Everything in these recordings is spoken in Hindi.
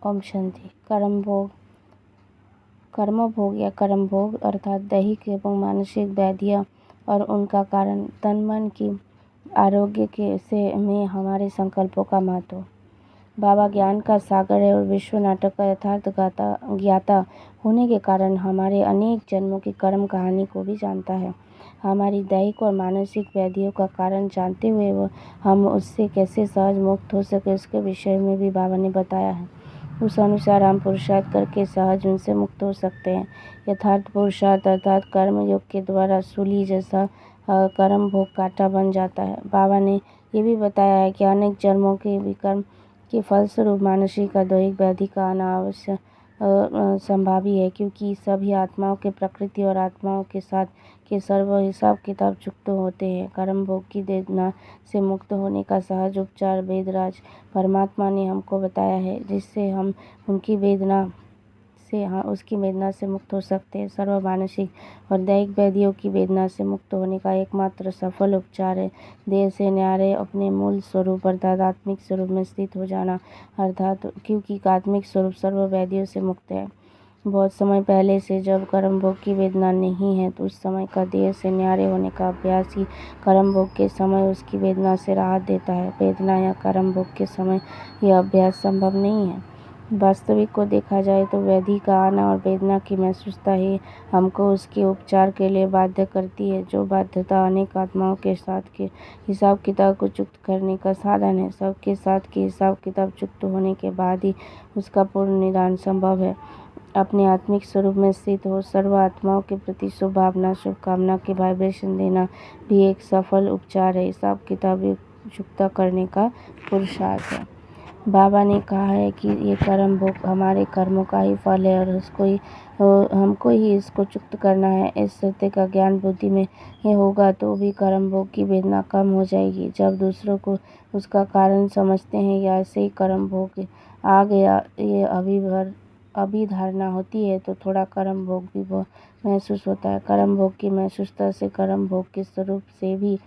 ओम शांति। कर्मभोग या कर्मभोग अर्थात दैहिक एवं मानसिक व्याधियाँ और उनका कारण तन मन की आरोग्य के से में हमारे संकल्पों का महत्व। बाबा ज्ञान का सागर है और विश्व नाटक का यथार्थ ज्ञाता होने के कारण हमारे अनेक जन्मों की कर्म कहानी को भी जानता है। हमारी दैहिक और मानसिक व्याधियों का कारण जानते हुए हम उससे कैसे सहज मुक्त हो सके उसके विषय में भी बाबा ने बताया है। उस अनुसार हम पुरुषार्थ करके सहज उनसे मुक्त हो सकते हैं। यथार्थ पुरुषार्थ अर्थात कर्म योग के द्वारा सूली जैसा कर्म भोग कांटा बन जाता है। बाबा ने ये भी बताया है कि अनेक जन्मों के विकर्म के फलस्वरूप मानसिक और दैहिक व्याधि का आना अवश्य संभावी है, क्योंकि सभी आत्माओं के प्रकृति और आत्माओं के साथ के सर्व हिसाब किताब चुकत होते हैं। कर्म भोग की वेदना से मुक्त होने का सहज उपचार वेदराज परमात्मा ने हमको बताया है, जिससे हम उसकी वेदना से मुक्त हो सकते हैं। सर्व मानसिक और दैहिक व्याधियों की वेदना से मुक्त होने का एकमात्र सफल उपचार है देह से न्यारे अपने मूल स्वरूप अर्थात आत्मिक स्वरूप में स्थित हो जाना, अर्थात क्योंकि आत्मिक स्वरूप सर्व व्याधियों से मुक्त है। बहुत समय पहले से जब कर्म भोग की वेदना नहीं है तो उस समय का देह से न्यारे होने का अभ्यास ही कर्म भोग के समय उसकी वेदना से राहत देता है। वेदना या कर्म भोग के समय यह अभ्यास संभव नहीं है। वास्तविक को देखा जाए तो व्याधि का आना और वेदना की महसूसता ही हमको उसके उपचार के लिए बाध्य करती है, जो बाध्यता अनेक आत्माओं के साथ के हिसाब किताब को चुक्त करने का साधन है। सबके साथ के हिसाब किताब चुक्त होने के बाद ही उसका पूर्ण निदान संभव है। अपने आत्मिक स्वरूप में स्थित हो सर्व आत्माओं के प्रति शुभ भावना शुभकामना के वाइब्रेशन देना भी एक सफल उपचार है। हिसाब किताब चुकता करने का पुरुषार्थ है। बाबा ने कहा है कि ये कर्म भोग हमारे कर्मों का ही फल है और हमको ही इसको चुक्त करना है। इस सत्य का ज्ञान बुद्धि में ये होगा तो भी कर्म भोग की वेदना कम हो जाएगी। जब दूसरों को उसका कारण समझते हैं या ऐसे ही कर्म भोग आ गया ये अभिधारणा होती है तो थोड़ा कर्म भोग भी महसूस होता है। कर्म भोग की महसूसता से कर्म भोग के स्वरूप से भी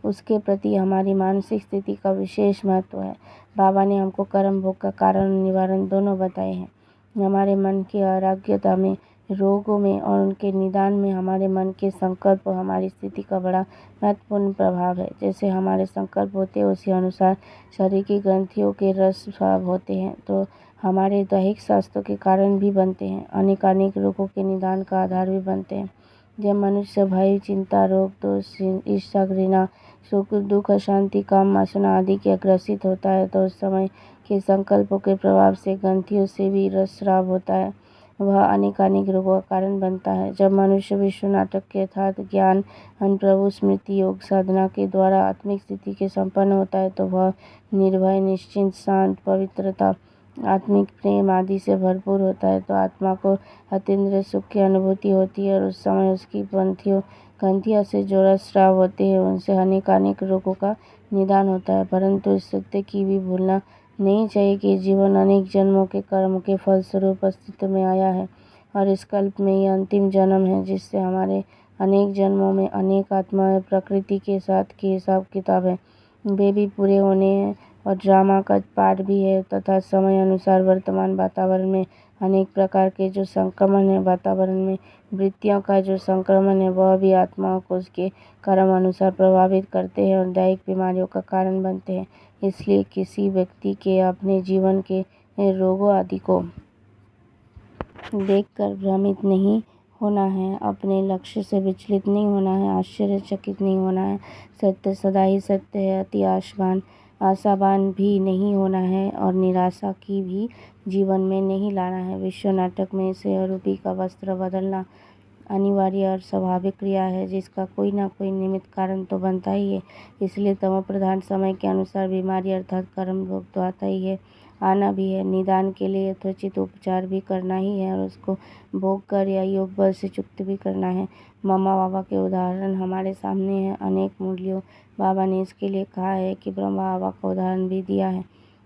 उसके प्रति हमारी मानसिक स्थिति का विशेष महत्व है। बाबा ने हमको कर्म भोग का कारण और निवारण दोनों बताए हैं। हमारे मन की आरोग्यता में रोगों में और उनके निदान में हमारे मन के संकल्प और हमारी स्थिति का बड़ा महत्वपूर्ण प्रभाव है। जैसे हमारे संकल्प होते हैं उसी अनुसार शरीर की ग्रंथियों के रस स्राव होते हैं तो हमारे दैहिक स्वास्थ्य के कारण भी बनते हैं। अनेक रोगों के निदान का आधार भी बनते हैं। जब मनुष्य भय चिंता रोग दोष ईर्ष्या घृणा सुख दुख अशांति काम वासना आदि के ग्रसित होता है तो उस समय के संकल्पों के प्रभाव से ग्रंथियों से भी रसस्राव होता है, वह अनेक रोगों का कारण बनता है। जब मनुष्य विश्व नाटक के यथार्थ ज्ञान प्रभु स्मृति योग साधना के द्वारा आत्मिक स्थिति के संपन्न होता है तो वह निर्भय निश्चिंत शांत पवित्रता आत्मिक प्रेम आदि से भरपूर होता है तो आत्मा को अतीन्द्रिय सुख की अनुभूति होती है और उस समय उसकी ग्रंथियों से जो रसस्राव होते हैं उनसे अनेक रोगों का निदान होता है। परंतु इस सत्य की भी भूलना नहीं चाहिए कि जीवन अनेक जन्मों के कर्म के फलस्वरूप अस्तित्व में आया है और इस कल्प में यह अंतिम जन्म है, जिससे हमारे अनेक जन्मों में अनेक आत्माएं प्रकृति के साथ के हिसाब किताब है वे भी पूरे होने हैं और ड्रामा का पार्ट भी है तथा समय अनुसार वर्तमान वातावरण में अनेक प्रकार के जो संक्रमण है वातावरण में वृत्तियों का जो संक्रमण है वह भी आत्माओं को उसके कर्म अनुसार प्रभावित करते हैं और दैहिक बीमारियों का कारण बनते हैं। इसलिए किसी व्यक्ति के अपने जीवन के रोगों आदि को देखकर भ्रमित नहीं होना है, अपने लक्ष्य से विचलित नहीं होना है, आश्चर्यचकित नहीं होना है। सत्य सदा ही सत्य है। अति आशावान भी नहीं होना है और निराशा की भी जीवन में नहीं लाना है। विश्व नाटक में से रूपी का वस्त्र बदलना अनिवार्य और स्वाभाविक क्रिया है, जिसका कोई ना कोई निमित्त कारण तो बनता ही है। इसलिए तमो प्रधान समय के अनुसार बीमारी अर्थात कर्म भोग तो आता ही है, आना भी है। निदान के लिए यथोचित उपचार भी करना ही है और उसको भोग कर या योग बल से चुक्त भी करना है। मामा बाबा के उदाहरण हमारे सामने है अनेक मूल्यों। बाबा ने इसके लिए कहा है कि ब्रह्मा बाबा का उदाहरण भी दिया है।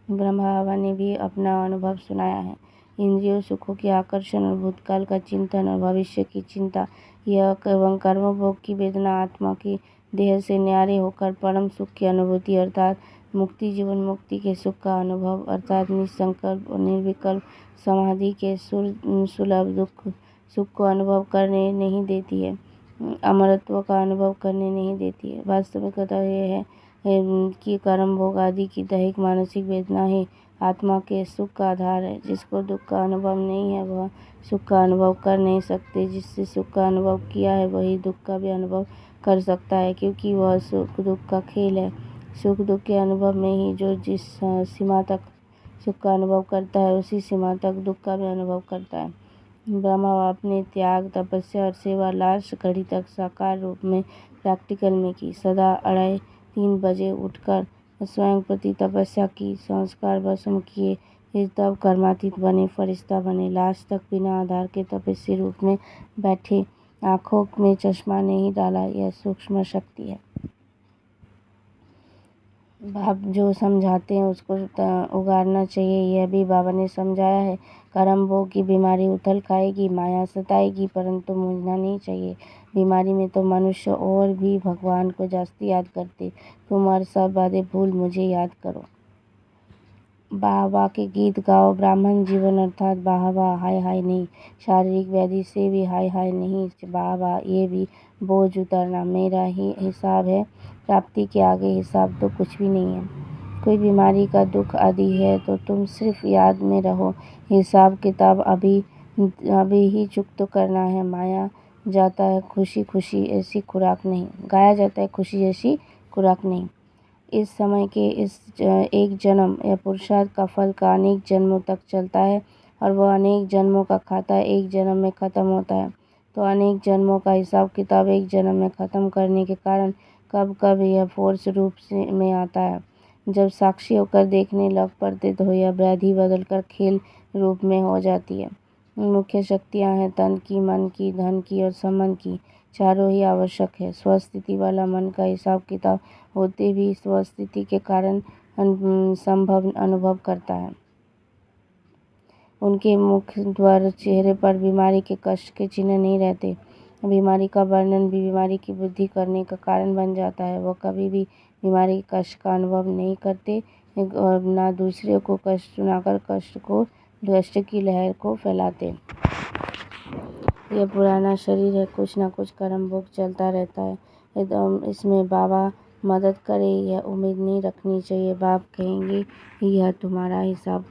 ब्रह्मा बाबा ने भी अपना अनुभव सुनाया है। इंद्रियों सुखों के आकर्षण और भूतकाल का चिंतन और भविष्य की चिंता यह एवं कर्म भोग की वेदना आत्मा की देह से न्यारे होकर परम सुख की अनुभूति अर्थात मुक्ति जीवन मुक्ति के सुख का अनुभव अर्थात निसंकल्प और निर्विकल्प समाधि के सुलभ सुख को अनुभव करने नहीं देती है, अमरत्व का अनुभव करने नहीं देती है। वास्तविकता यह है कि कर्म भोग आदि की दैहिक मानसिक वेदना ही आत्मा के सुख का आधार है। जिसको दुख का अनुभव नहीं है वह सुख का अनुभव कर नहीं सकते। जिससे सुख का अनुभव किया है वही दुख का भी अनुभव कर सकता है, क्योंकि वह सुख दुख का खेल है। सुख दुख के अनुभव में ही जो जिस सीमा तक सुख का अनुभव करता है उसी सीमा तक दुख का भी अनुभव करता है। ब्रह्मा अपने त्याग तपस्या और सेवा लास्ट घड़ी तक साकार रूप में प्रैक्टिकल में की। सदा 2:30 बजे उठकर स्वयं प्रति तपस्या की, संस्कार भस्म किए, फिर तब कर्मातीत बने, फरिश्ता बने, लास्ट तक बिना आधार के तपस्वी रूप में बैठे, आँखों में चश्मा नहीं डाला। यह सूक्ष्म शक्ति है। आप जो समझाते हैं उसको उगारना चाहिए। यह भी बाबा ने समझाया है। कर्म भोग की बीमारी उथल खाएगी, माया सताएगी, परंतु मूंझना नहीं चाहिए। बीमारी में तो मनुष्य और भी भगवान को जास्ती याद करते। तुम और सब बातें भूल मुझे याद करो। बाबा के गीत गाओ। ब्राह्मण जीवन अर्थात बाबा हाय हाय नहीं, शारीरिक व्याधि से भी हाय हाय नहीं। बाबा ये भी बोझ उतरना मेरा ही हिसाब है, प्राप्ति के आगे हिसाब तो कुछ भी नहीं है। कोई बीमारी का दुख आदि है तो तुम सिर्फ याद में रहो, हिसाब किताब अभी ही चुकता करना है। माया जाता है खुशी खुशी ऐसी खुराक नहीं, गाया जाता है खुशी ऐसी खुराक नहीं। इस समय के इस एक जन्म या पुरुषार्थ का फल का अनेक जन्मों तक चलता है और वह अनेक जन्मों का खाता एक जन्म में ख़त्म होता है। तो अनेक जन्मों का हिसाब किताब एक जन्म में ख़त्म करने के कारण कब कब यह फोर्स रूप से में आता है। जब साक्षी होकर देखने लग पड़ते तो यह व्याधि बदलकर खेल रूप में हो जाती है। मुख्य शक्तियाँ हैं तन की, मन की, धन की और संबंध की। चारों ही आवश्यक है। स्वस्थिति वाला मन का हिसाब किताब होते भी स्वस्थिति के कारण संभव अनुभव करता है। उनके मुख द्वार चेहरे पर बीमारी के कष्ट के चिन्ह नहीं रहते। बीमारी का वर्णन भी बीमारी की वृद्धि करने का कारण बन जाता है। वह कभी भी बीमारी के कष्ट का अनुभव नहीं करते और न दूसरे को कष्ट सुनाकर कष्ट की लहर को फैलाते। यह पुराना शरीर है, कुछ न कुछ कर्म भोग चलता रहता है। इसमें बाबा मदद करे यह उम्मीद नहीं रखनी चाहिए। बाप कहेंगे यह तुम्हारा हिसाब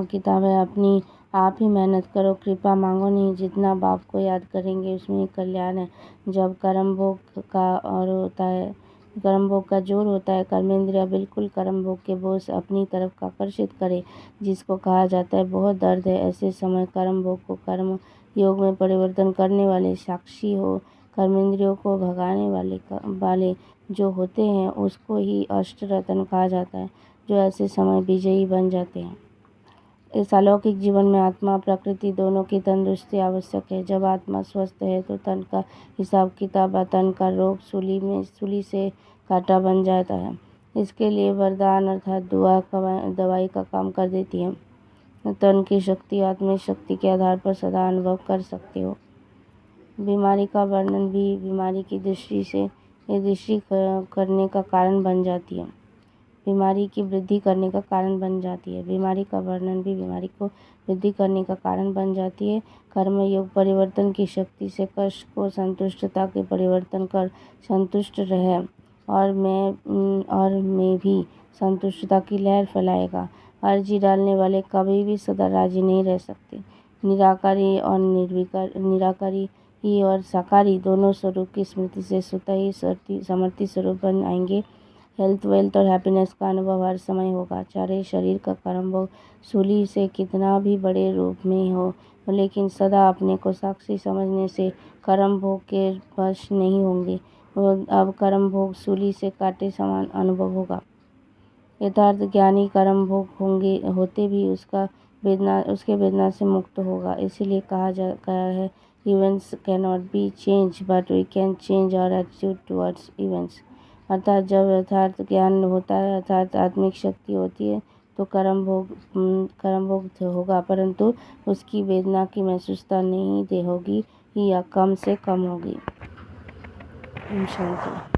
किताब है, अपनी आप ही मेहनत करो, कृपा मांगो नहीं। जितना बाप को याद करेंगे उसमें कल्याण है। जब कर्म भोग का जोर होता है, कर्मेंद्रिया बिल्कुल कर्म भोग के बोझ अपनी तरफ आकर्षित करे, जिसको कहा जाता है बहुत दर्द है। ऐसे समय कर्म भोग को कर्म योग में परिवर्तन करने वाले साक्षी हो, कर्मेंद्रियों को भगाने वाले जो होते हैं उसको ही अष्ट रत्न कहा जाता है, जो ऐसे समय विजयी बन जाते हैं। इस अलौकिक जीवन में आत्मा प्रकृति दोनों की तंदुरुस्ती आवश्यक है। जब आत्मा स्वस्थ है तो तन का हिसाब किताब, तन का रोग सूली से कांटा बन जाता है। इसके लिए वरदान अर्थात दवाई का काम कर देती है। तन की शक्ति आत्मिक शक्ति के आधार पर सदा अनुभव कर सकते हो। बीमारी का वर्णन भी बीमारी की दृष्टि करने का कारण बन जाती है। बीमारी की वृद्धि करने का कारण बन जाती है। बीमारी का वर्णन भी बीमारी को वृद्धि करने का कारण बन जाती है। कर्म योग परिवर्तन की शक्ति से कष्ट को संतुष्टता के परिवर्तन कर संतुष्ट रहे और मैं भी संतुष्टता की लहर फैलाएगा। अर्जी डालने वाले कभी भी सदा राजी नहीं रह सकते। निराकारी और साकारी दोनों स्वरूप की स्मृति से स्वतः ही समर्थी स्वरूप बन आएंगे। हेल्थ वेल्थ और हैप्पीनेस का अनुभव हर समय होगा। चाहे शरीर का कर्म भोग सूली से कितना भी बड़े रूप में हो, लेकिन सदा अपने को साक्षी समझने से कर्म भोग के वश नहीं होंगे। अब कर्म भोग सूली से काटे समान अनुभव होगा। यथार्थ ज्ञानी कर्म भोग होते भी उसके वेदना से मुक्त होगा। इसीलिए कहा गया है events cannot be change but we can change our attitude towards events. अर्थात जब यथार्थ ज्ञान होता है, अर्थात आत्मिक शक्ति होती है, तो कर्म भोग होगा, परंतु उसकी वेदना की महसूसता नहीं होगी या कम से कम होगी। शांति।